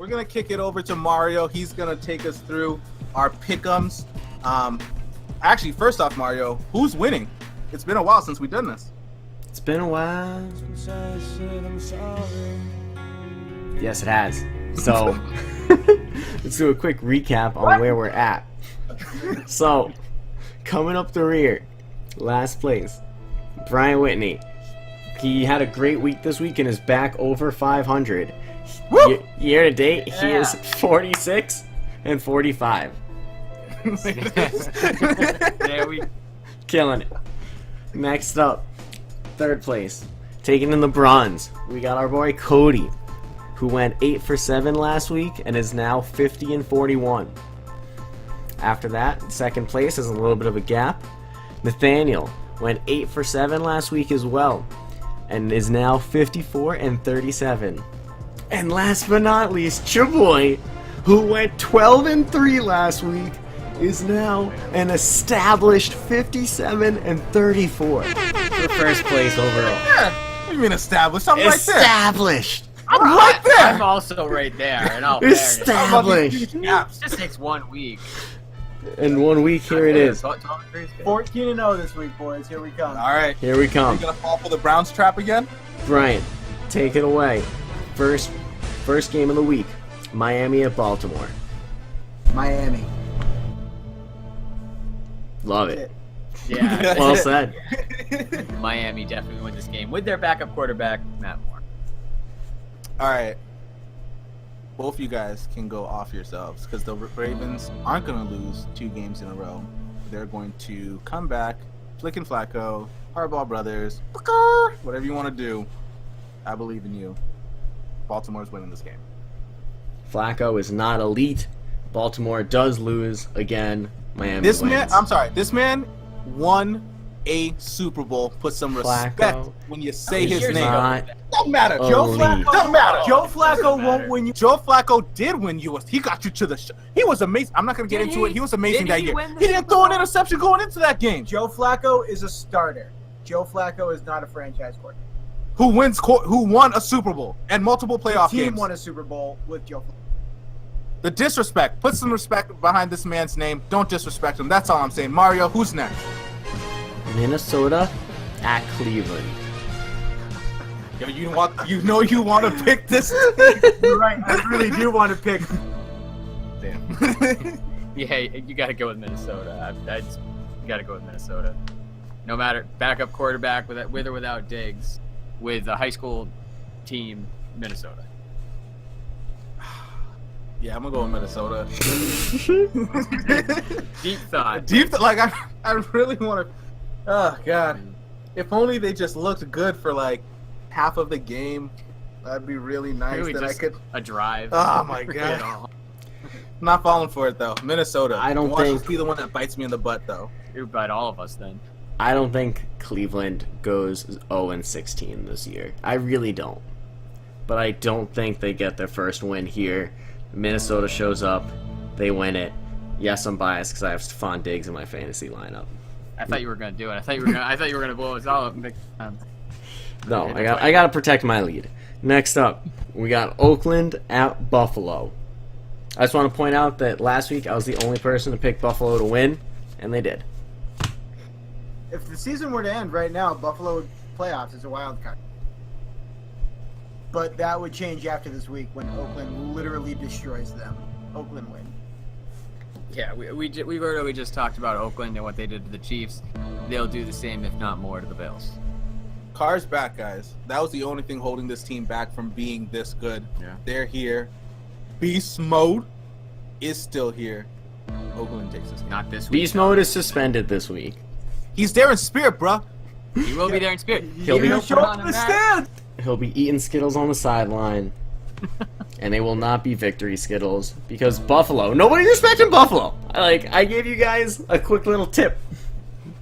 we're gonna kick it over to Mario. He's gonna take us through our pick'ems. Actually, first off, Mario, who's winning? It's been a while since we've done this. It's been a while. Yes, it has. So, let's do a quick recap on where we're at. So, coming up the rear, last place, Brian Whitney. He had a great week this week and is back over 500. Year to date, he is 46 and 45. There we Killing it. Next up, third place, taking in the bronze, we got our boy Cody, who went 8 for 7 last week and is now 50 and 41. After that, second place is a little bit of a gap. Nathaniel went 8 for 7 last week as well and is now 54 and 37. And last but not least, your boy, who went 12 and 3 last week, is now an established 57 and 34 for first place overall. Yeah, what do you mean established? I'm right there. Established. I'm right there. I'm also right there. And all fairness. Established. Yeah, it just takes 1 week. In 1 week, here it is. 14-0 this week, boys. Here we come. All right. Here we Are come. you gonna fall for the Browns trap again? Brian, take it away. First game of the week. Miami at Baltimore. Miami. Love it. Yeah. Well said. Miami definitely win this game with their backup quarterback, Matt Moore. All right. Both you guys can go off yourselves because the Ravens aren't going to lose 2 games in a row. They're going to come back, Flick and Flacco, Harbaugh brothers, whatever you want to do. I believe in you. Baltimore's winning this game. Flacco is not elite. Baltimore does lose again. Miami This wins. man, I'm sorry, this man won a Super Bowl. Put some respect Flacco when you say his name. not Don't matter. elite. Don't matter. Joe Flacco won't win you. Joe Flacco did win you. He got you to the show. He was amazing. I'm not going to get Did into he? it. He was amazing Did that he year. win the He didn't Super throw an Bowl? interception going into that game. Joe Flacco is a starter. Joe Flacco is not a franchise quarterback. Who won a Super Bowl and multiple playoff The team games. won a Super Bowl with Joe Flacco. The disrespect. Put some respect behind this man's name. Don't disrespect him. That's all I'm saying. Mario, who's next? Minnesota at Cleveland. Yo, you want to pick this? You're right. I really do want to pick. Damn. Yeah, you got to go with Minnesota. You got to go with Minnesota. No matter backup quarterback with or without Diggs, with a high school team, Minnesota. Yeah, I'm gonna go with Minnesota. Deep thought. I really want to. Oh God, if only they just looked good for like half of the game, that'd be really nice. Really that I just could. a drive. Oh my God. I'm not falling for it though. Minnesota. I don't Watch think- this be the one that bites me in the butt though. It would bite all of us then. I don't think Cleveland goes 0-16 this year. I really don't. But I don't think they get their first win here. Minnesota shows up, they win it. Yes, I'm biased because I have Stephon Diggs in my fantasy lineup. I thought you were gonna do it. I thought you were gonna blow us all up. No, I gotta protect my lead. Next up, we got Oakland at Buffalo. I just want to point out that last week I was the only person to pick Buffalo to win, and they did. If the season were to end right now, Buffalo playoffs is a wild card. But that would change after this week when Oakland literally destroys them. Oakland win. Yeah, we literally just talked about Oakland and what they did to the Chiefs. They'll do the same, if not more, to the Bills. Carr's back, guys. That was the only thing holding this team back from being this good. Yeah. They're here. Beast mode is still here. Oakland takes this game. Not this week. Beast mode is suspended this week. He's there in spirit, bruh. He will be there in spirit. He'll be- Show up in the stand. He'll be eating Skittles on the sideline. And they will not be victory Skittles because Buffalo. Nobody's expecting Buffalo. I gave you guys a quick little tip.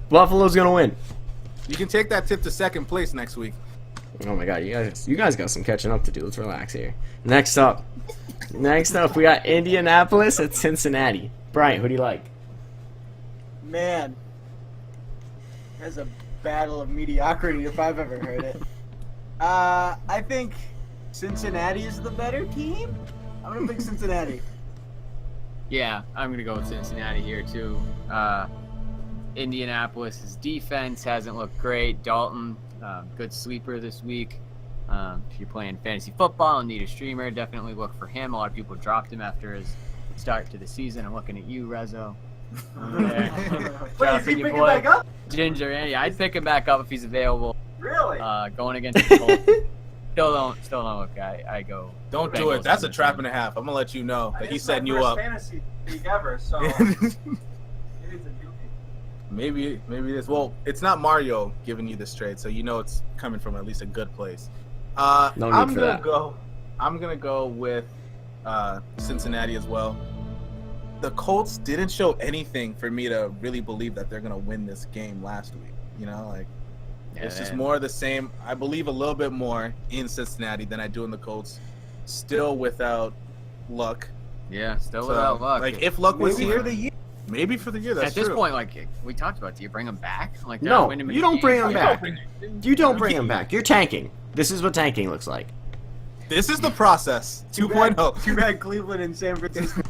Buffalo's gonna win. You can take that tip to second place next week. Oh my God, you guys got some catching up to do. Let's relax here. Next up, we got Indianapolis at Cincinnati. Brian, who do you like? Man, that's a battle of mediocrity if I've ever heard it. I think Cincinnati is the better team. I'm gonna pick Cincinnati. Yeah, I'm gonna go with Cincinnati here too. Indianapolis's defense hasn't looked great. Dalton, good sleeper this week. If you're playing fantasy football and need a streamer, definitely look for him. A lot of people dropped him after his start to the season. I'm looking at you, Rezo. Wait, is he picking back up? Ginger, yeah, I'd pick him back up if he's available. Really? Going against the Colts. Still don't look. I go. Don't do it. That's a trap and a half. I'm gonna let you know that he's setting you up. Fantasy league ever, so it is a dookie. Maybe it is. Well, it's not Mario giving you this trade, so you know it's coming from at least a good place. No need I'm for gonna that. go. I'm gonna go with Cincinnati as well. The Colts didn't show anything for me to really believe that they're gonna win this game last week. You know, like it's just more of the same. I believe a little bit more in Cincinnati than I do in the Colts. Still without luck. Yeah, still without luck. Like if luck was Maybe here, for the year. maybe for the year. That's at this true. point, like we talked about, do you bring him back? Like No, win him you don't bring him back. You don't bring Okay. him back. You're tanking. This is what tanking looks like. This is the process. Too 2.0. bad Cleveland and San Francisco.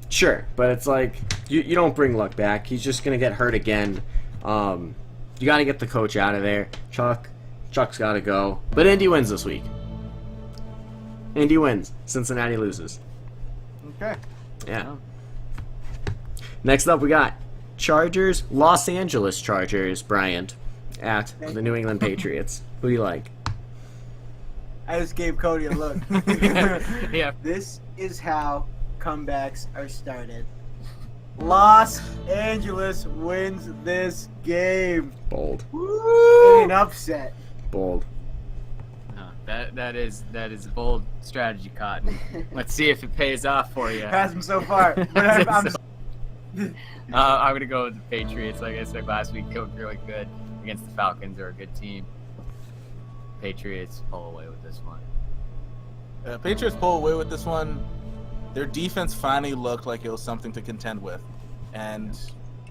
Sure, but it's like you don't bring Luck back. He's just gonna get hurt again. You got to get the coach out of there. Chuck's got to go. But Indy wins this week. Indy wins. Cincinnati loses. Okay. Yeah. Next up, we got Chargers, Los Angeles Chargers, Bryant, at the New England Patriots. Who do you like? I just gave Cody a look. Yeah. This is how comebacks are started. Los Angeles wins this game. Bold. In an upset. Bold. No, that is a bold strategy, Cotton. Let's see if it pays off for you. Hasn't so far. But I'm I'm gonna go with the Patriots. Like I said last week, looked really good against the Falcons. They're a good team. Patriots pull away with this one. Patriots pull away with this one. Their defense finally looked like it was something to contend with, and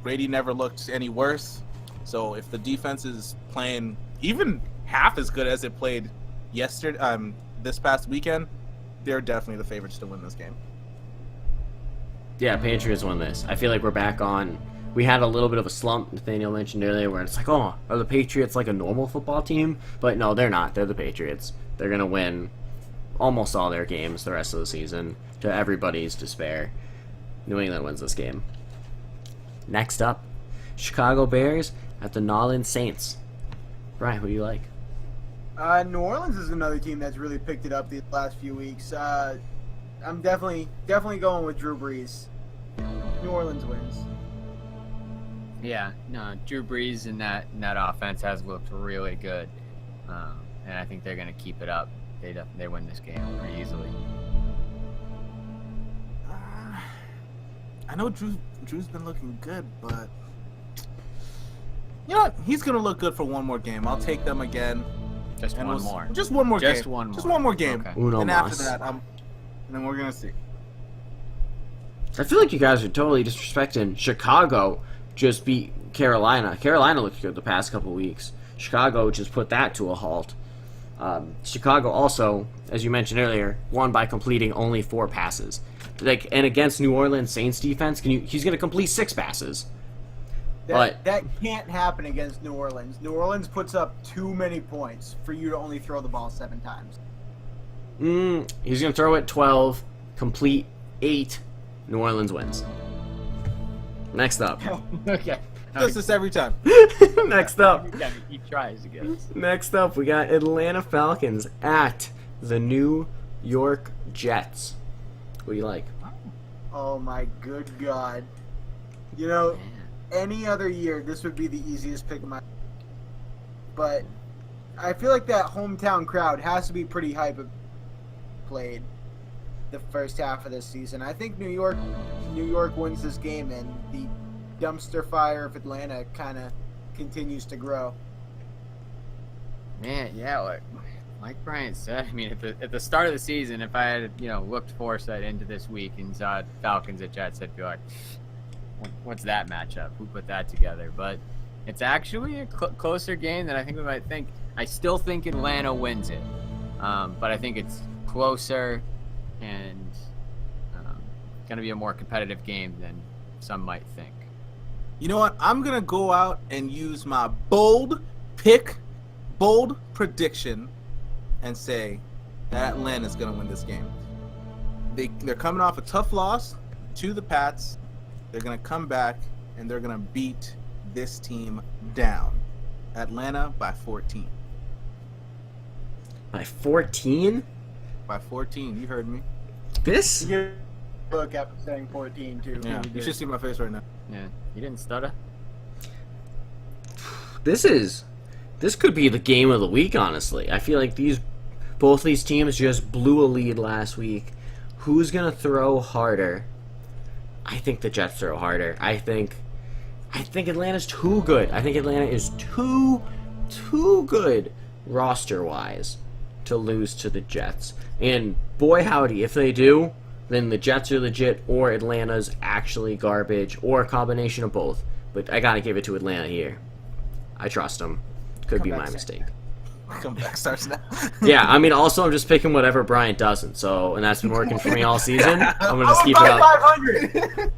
Brady never looked any worse. So if the defense is playing even half as good as it played yesterday, this past weekend, they're definitely the favorites to win this game. Yeah, Patriots won this. I feel like we're back on. We had a little bit of a slump, Nathaniel mentioned earlier, where it's like, oh, are the Patriots like a normal football team? But no, they're not. They're the Patriots. They're going to win almost all their games the rest of the season, to everybody's despair. New England wins this game. Next up, Chicago Bears at the New Orleans Saints. Brian, who do you like? New Orleans is another team that's really picked it up these last few weeks. I'm definitely going with Drew Brees. New Orleans wins. Yeah, no, Drew Brees and that offense has looked really good, and I think they're gonna keep it up. They win this game pretty easily. I know Drew's been looking good, but you know what? He's gonna look good for one more game. I'll take them again. Just And one more. Just one more Just game. one more. Just one more game. Okay. Uno And mas. after that, and then we're gonna see. I feel like you guys are totally disrespecting Chicago. Just beat Carolina. Carolina looked good the past couple weeks. Chicago just put that to a halt. Chicago also, as you mentioned earlier, won by completing only 4 passes. And against New Orleans Saints defense, he's going to complete 6 passes. That can't happen against New Orleans. New Orleans puts up too many points for you to only throw the ball 7 times. He's going to throw it 12, complete 8. New Orleans wins. Next up. Okay. Does this every time. Next up. He tries to get us. Next up, we got Atlanta Falcons at the New York Jets. What do you like? Oh my good God. You know, any other year, this would be the easiest pick of my. But I feel like that hometown crowd has to be pretty hype. Played the first half of this season. I think New York wins this game, and the dumpster fire of Atlanta kind of continues to grow. Man, yeah, like Brian said, I mean, at the start of the season, if I had, looked foresight into this week and saw Falcons at Jets, I'd be like, what's that matchup? Who put that together? But it's actually a closer game than I think we might think. I still think Atlanta wins it, but I think it's closer. and going to be a more competitive game than some might think. You know what? I'm going to go out and use my bold prediction and say that Atlanta's going to win this game. They're coming off a tough loss to the Pats. They're going to come back, and they're going to beat this team down. Atlanta by 14. By 14? By 14. You heard me. This? You look after saying 14 too. Yeah, you should see my face right now. Yeah, you didn't stutter? This could be the game of the week, honestly. I feel like both these teams just blew a lead last week. Who's going to throw harder? I think the Jets throw harder. I think Atlanta's too good. I think Atlanta is too good roster-wise to lose to the Jets. And boy howdy, if they do, then the Jets are legit or Atlanta's actually garbage or a combination of both. But I got to give it to Atlanta here. I trust them. Could be my mistake. Comeback starts now. Yeah, I mean, also I'm just picking whatever Bryant doesn't. So, and that's been working for me all season. I'm gonna just keep it up. 500.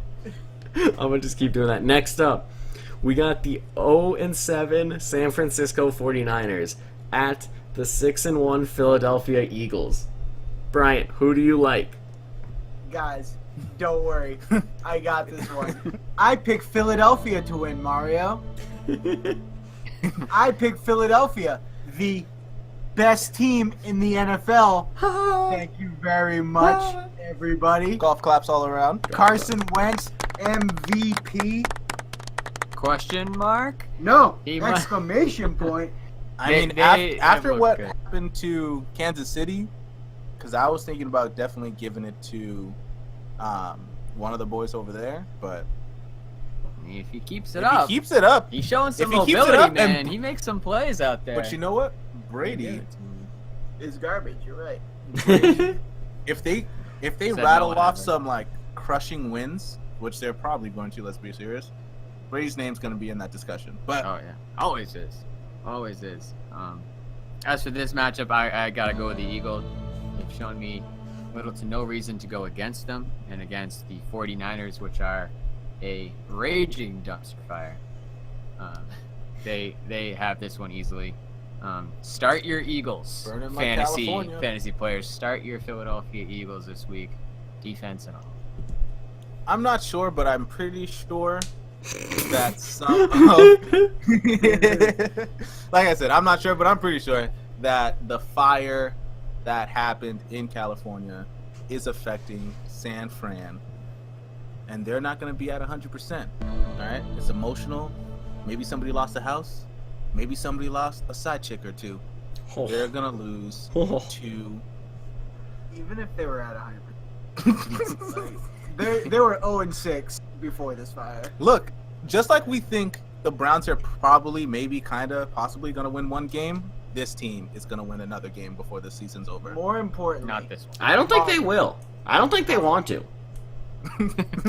I'm gonna just keep doing that. Next up, we got the 0-7 San Francisco 49ers at the 6-1 Philadelphia Eagles. Bryant, who do you like? Guys, don't worry. I got this one. I picked Philadelphia to win, Mario. I picked Philadelphia, the best team in the NFL. Thank you very much, everybody. Golf claps all around. Carson Wentz, MVP. Question mark? No, He mu- exclamation point. I They- mean, they after have what looked good. happened to Kansas City, because I was thinking about definitely giving it to one of the boys over there, but If he keeps it if up, he keeps it up, he's showing some if he keeps it mobility, up and- man. He makes some plays out there. but you know what, Brady, It's garbage. You're right. if they Said no rattle one off ever. some like crushing wins, which they're probably going to, let's be serious, Brady's name's going to be in that discussion. But Oh yeah, always is, always is. As for this matchup, I gotta go with the Eagles. They've shown me little to no reason to go against them, and against the 49ers, which are a raging dumpster fire. They have this one easily. Start your Eagles, Burning like California. fantasy players. Start your Philadelphia Eagles this week, defense and all. I'm not sure, but I'm pretty sure that some like I said, I'm not sure, but I'm pretty sure that the fire that happened in California is affecting San Fran, and they're not going to be at 100%. All right, it's emotional. Maybe somebody lost a house. Maybe somebody lost a side chick or two. They're going to lose to. Even if they were at 100%. They were 0-6 before this fire. Look, just like we think the Browns are probably, maybe, kind of, possibly going to win one game, this team is going to win another game before the season's over. More importantly, Not this one. I don't think they will. I don't think they want to.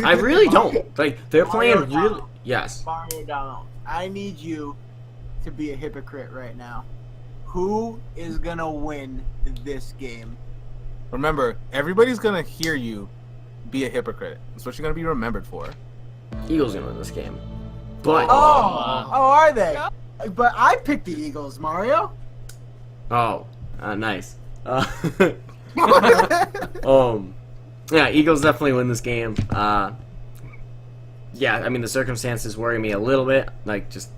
I really don't. Like, they're playing Mario really. Donald. Yes. Mario Donald, I need you to be a hypocrite right now. Who is gonna win this game? Remember, everybody's going to hear you be a hypocrite. That's what you're going to be remembered for. Eagles gonna win this game. But Oh, are they? But I picked the Eagles, Mario. nice. Yeah, Eagles definitely win this game. Yeah, I mean the circumstances worry me a little bit. Like, just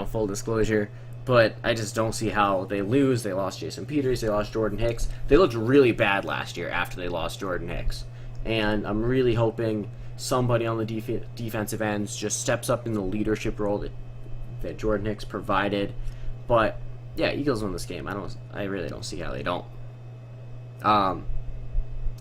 full disclosure. But I just don't see how they lose. They lost Jason Peters. They lost Jordan Hicks. They looked really bad last year after they lost Jordan Hicks. And I'm really hoping somebody on the defensive ends just steps up in the leadership role that Jordan Hicks provided. But yeah, Eagles win this game. I really don't see how they don't. And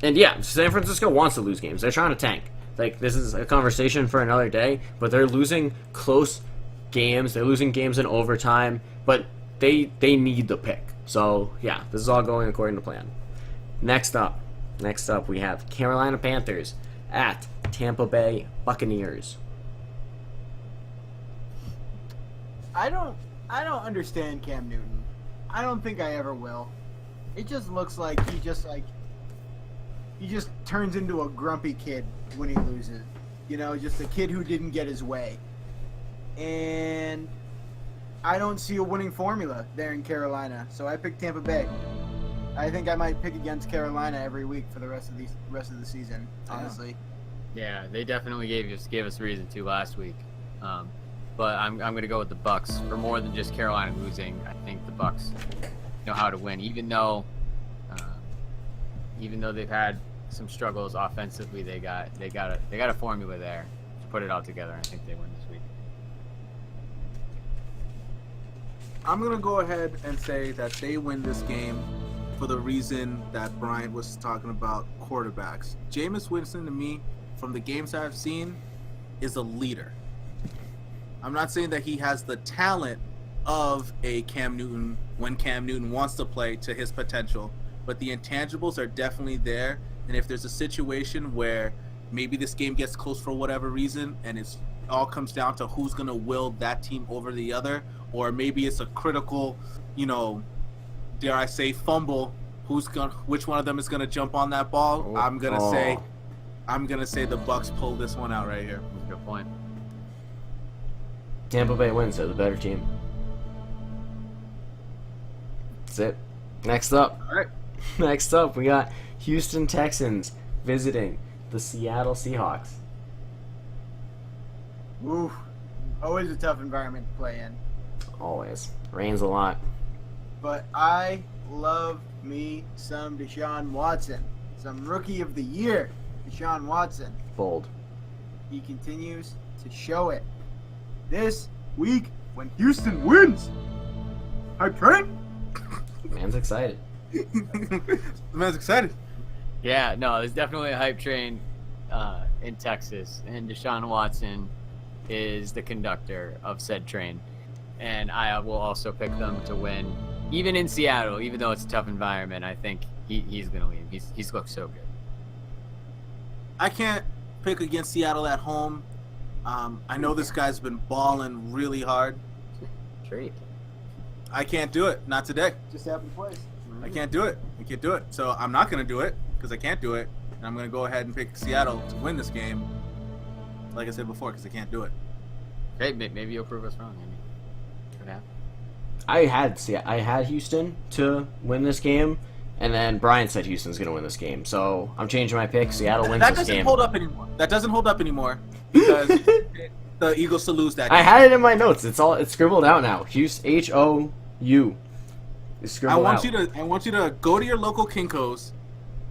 yeah, San Francisco wants to lose games. They're trying to tank. Like, this is a conversation for another day, but they're losing close games. They're losing games in overtime, but they need the pick. So yeah, this is all going according to plan. Next up, we have Carolina Panthers at Tampa Bay Buccaneers. I don't understand Cam Newton. I don't think I ever will. It just looks like he just he just turns into a grumpy kid when he loses. You know, just a kid who didn't get his way. And I don't see a winning formula there in Carolina, so I picked Tampa Bay. I think I might pick against Carolina every week for the rest of the season. Honestly, Yeah, they definitely gave us reason to last week. But I'm going to go with the Bucks for more than just Carolina losing. I think the Bucks know how to win, even though they've had some struggles offensively. They got a formula there to put it all together. I think they win this week. I'm gonna go ahead and say that they win this game for the reason that Bryant was talking about quarterbacks. Jameis Winston, to me, from the games I've seen, is a leader. I'm not saying that he has the talent of a Cam Newton when Cam Newton wants to play to his potential, but the intangibles are definitely there. And if there's a situation where maybe this game gets close for whatever reason and it all comes down to who's going to will that team over the other, or maybe it's a critical, dare I say, fumble, which one of them is going to jump on that ball? I'm going to say the Bucks pull this one out right here. That's a good point. Tampa Bay wins. They're the better team. That's it. Next up. All right. Next up, we got Houston Texans visiting the Seattle Seahawks. woo, always a tough environment to play in. Always. Rains a lot. But I love me some Deshaun Watson, some Rookie of the Year, Deshaun Watson. Bold. He continues to show it. This week, when Houston wins, hype train. Man's excited. The man's excited. Yeah, no, there's definitely a hype train in Texas, and Deshaun Watson is the conductor of said train. And I will also pick them to win, even in Seattle, even though it's a tough environment. I think he's going to lead. He's looked so good. I can't pick against Seattle at home. I know this guy's been balling really hard. Treat. I can't do it. Not today. Just happened twice. I can't do it. I can't do it. So I'm not going to do it because I can't do it. And I'm going to go ahead and pick Seattle to win this game. Like I said before, because I can't do it. Hey, maybe you'll prove us wrong. I mean, could happen. I had Houston to win this game, and then Brian said Houston's going to win this game. So I'm changing my pick. Seattle wins That this doesn't game. hold up anymore. That doesn't hold up anymore because the Eagles to lose that I game. had it in my notes. It's scribbled out now. Houston, H-O-U. It's I scribbled want out. you to go to your local Kinko's,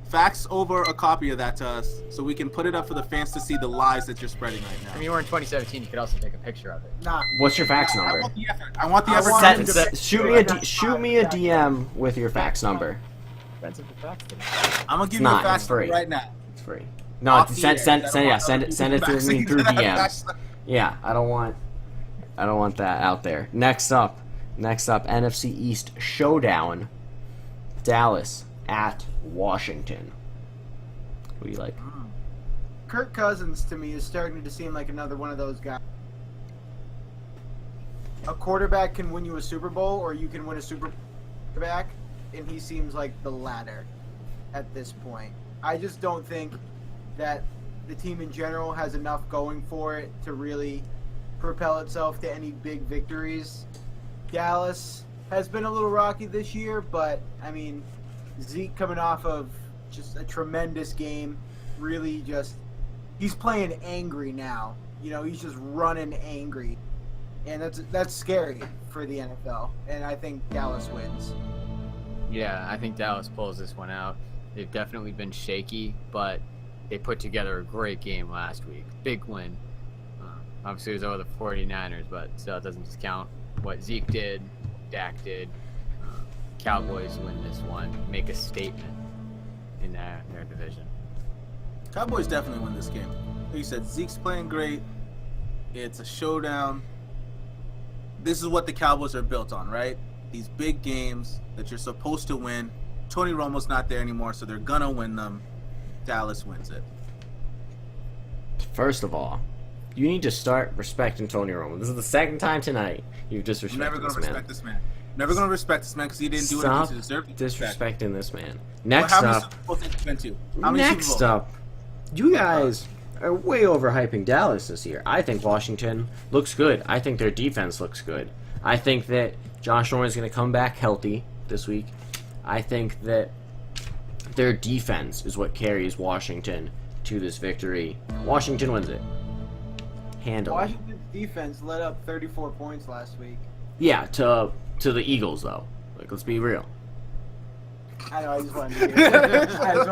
fax over a copy of that to us so we can put it up for the fans to see the lies that you're spreading right now. I mean, you were in 2017. You could also take a picture of it. Nah. What's your fax I number? want the effort. I want the I effort. want- Shoot me a DM with your fax number. Expensive to fax today. I'm gonna give It's you not, a fax it's free. number right now. It's free. No, Off the air. send I don't want it other through me people through faxing DM. fax. Yeah, I don't want that out there. Next up, NFC East showdown. Dallas at Washington. Who do you like? Kirk Cousins to me is starting to seem like another one of those guys. A quarterback can win you a Super Bowl, or you can win a Super Quarterback, and he seems like the latter at this point. I just don't think that the team in general has enough going for it to really propel itself to any big victories. Dallas has been a little rocky this year, but I mean, Zeke coming off of just a tremendous game, really just he's playing angry now. You know, he's just running angry, and that's scary for the NFL. And I think Dallas wins. Yeah, I think Dallas pulls this one out. They've definitely been shaky, but they put together a great game last week. Big win. Obviously, it was over the 49ers, but still, it doesn't discount what Zeke did, Dak did. Cowboys win this one, make a statement in their division. Cowboys definitely win this game. Like you said, Zeke's playing great. It's a showdown. This is what the Cowboys are built on, right? These big games that you're supposed to win. Tony Romo's not there anymore, so they're gonna win them. Dallas wins it. First of all, you need to start respecting Tony Romo. This is the second time tonight you've I'm disrespected never gonna this man. respect this man. Never gonna respect this man because he didn't do anything Stop to deserve the respect. disrespecting this man. Well, Next how many up, Super Bowls did he win to? How many next Super Bowls? up, you guys are way overhyping Dallas this year. I think Washington looks good. I think their defense looks good. I think that Josh Norman is going to come back healthy this week. I think that their defense is what carries Washington to this victory. Washington wins it. Handle. Washington's defense let up 34 points last week. Yeah, to the Eagles though. Like, let's be real. I know. I just wanted to hear it. I just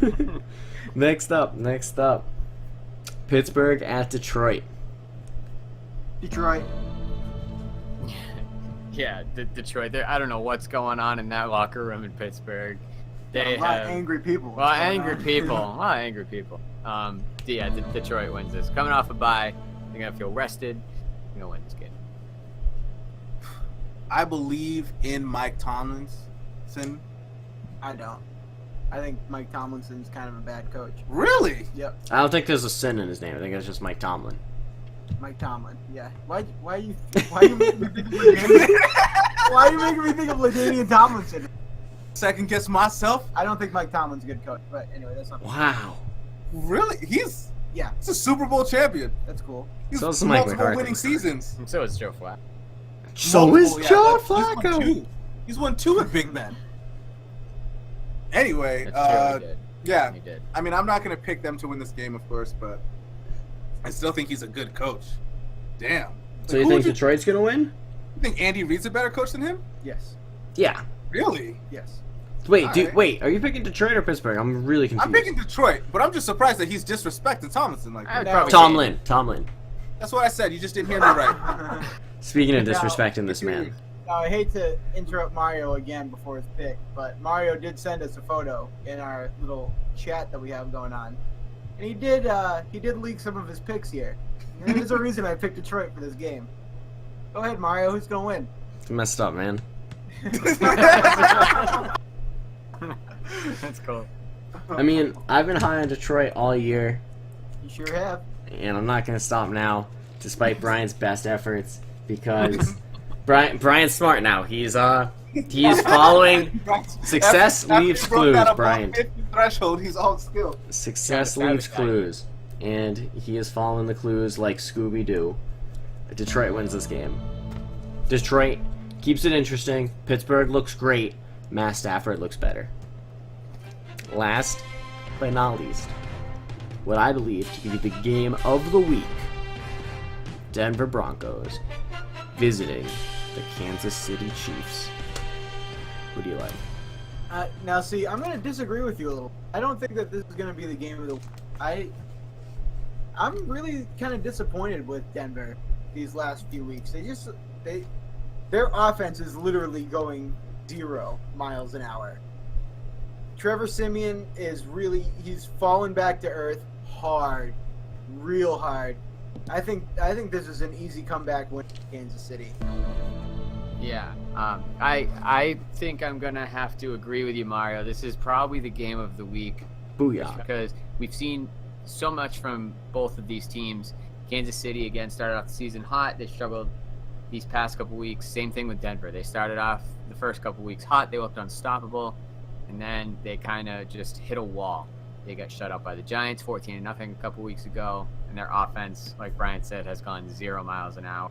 wanted... Next up. Pittsburgh at Detroit. Detroit. Yeah, Detroit. I don't know what's going on in that locker room in Pittsburgh. They a lot have of angry people. A lot of angry people. Yeah, Detroit wins this. Coming off a bye, they're gonna feel rested. They're gonna win this game. I believe in Mike Tomlinson. I don't. I think Mike Tomlinson's kind of a bad coach. Really? Yep, I don't think there's a sin in his name. I think it's just Mike Tomlin. Mike Tomlin. Yeah. Why you making me think of LaDainian? Why are you making me think of LaDainian Tomlinson? Second guess myself. I don't think Mike Tomlin's a good coach, but anyway, that's not. Wow. Really? He's Yeah, a Super Bowl champion. that's cool. He's So is Mike multiple McCarthy. winning seasons. And so is Joe Flacco. So is Multiple, yeah, Joe he's won Flacco. two. He's won 2 with Big Ben. Anyway, That's true, he did. yeah. He did. I mean, I'm not going to pick them to win this game, of course, but I still think he's a good coach. Damn. So you Who think would Detroit's gonna win? you think Andy Reid's a better coach than him? Yes. Yeah. Really? Yes. Wait, Alright. wait. Are you picking Detroit or Pittsburgh? I'm really confused. I'm picking Detroit, but I'm just surprised that he's disrespecting Tomlinson like I would that. probably Tomlin. That's what I said. You just didn't hear me right. Speaking of Now, disrespecting this man. I hate to interrupt Mario again before his pick, but Mario did send us a photo in our little chat that we have going on, and he did leak some of his picks here. And there's a reason I picked Detroit for this game. Go ahead, Mario. Who's gonna win? You messed up, man. That's cool. I mean, I've been high on Detroit all year, You sure have. and I'm not gonna stop now, despite Brian's best efforts, because Brian's smart now. He's following. Success After leaves he broke clues, that above Brian. 50 threshold, he's all skilled. Success Gotta leaves guy. clues, and he is following the clues like Scooby Doo. Detroit wins this game. Detroit keeps it interesting. Pittsburgh looks great. Matt Stafford looks better. Last but not least, what I believe to be the game of the week: Denver Broncos visiting the Kansas City Chiefs. Who do you like? Now, see, I'm going to disagree with you a little. I don't think that this is going to be the game of the week. I'm really kind of disappointed with Denver these last few weeks. Their offense is literally going 0 miles an hour. Trevor Siemian he's fallen back to earth hard, real hard. I think this is an easy comeback win for Kansas City. Yeah, I think I'm gonna have to agree with you, Mario. This is probably the game of the week Booyah. because we've seen so much from both of these teams. Kansas City again started off the season hot. They struggled these past couple weeks. Same thing with Denver. They started off the first couple weeks hot. They looked unstoppable, and then they kind of just hit a wall. They got shut out by the Giants, 14-0 a couple weeks ago, and their offense, like Brian said, has gone 0 miles an hour.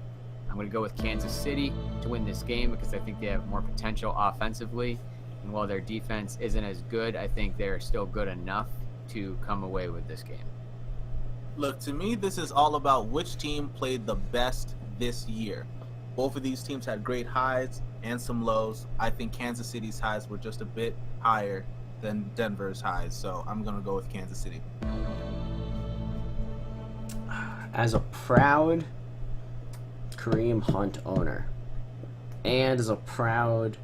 I'm going to go with Kansas City to win this game because I think they have more potential offensively. And while their defense isn't as good, I think they're still good enough to come away with this game. Look, to me, this is all about which team played the best this year. Both of these teams had great highs and some lows. I think Kansas City's highs were just a bit higher than Denver's highs, so I'm going to go with Kansas City. As a proud Kareem Hunt owner, and as a proud...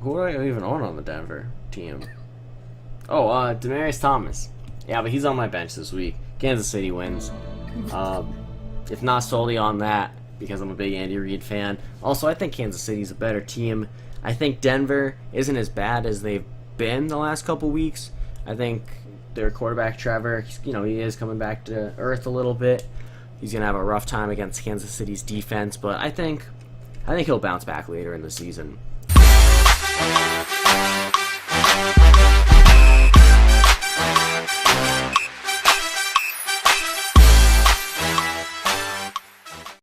Who do I even own on the Denver team? Oh, Demaryius Thomas. Yeah, but he's on my bench this week. Kansas City wins. If not solely on that, because I'm a big Andy Reid fan. Also, I think Kansas City's a better team. I think Denver isn't as bad as they've been the last couple weeks. I think their quarterback, Trevor, he is coming back to earth a little bit. He's gonna have a rough time against Kansas City's defense, but I think he'll bounce back later in the season.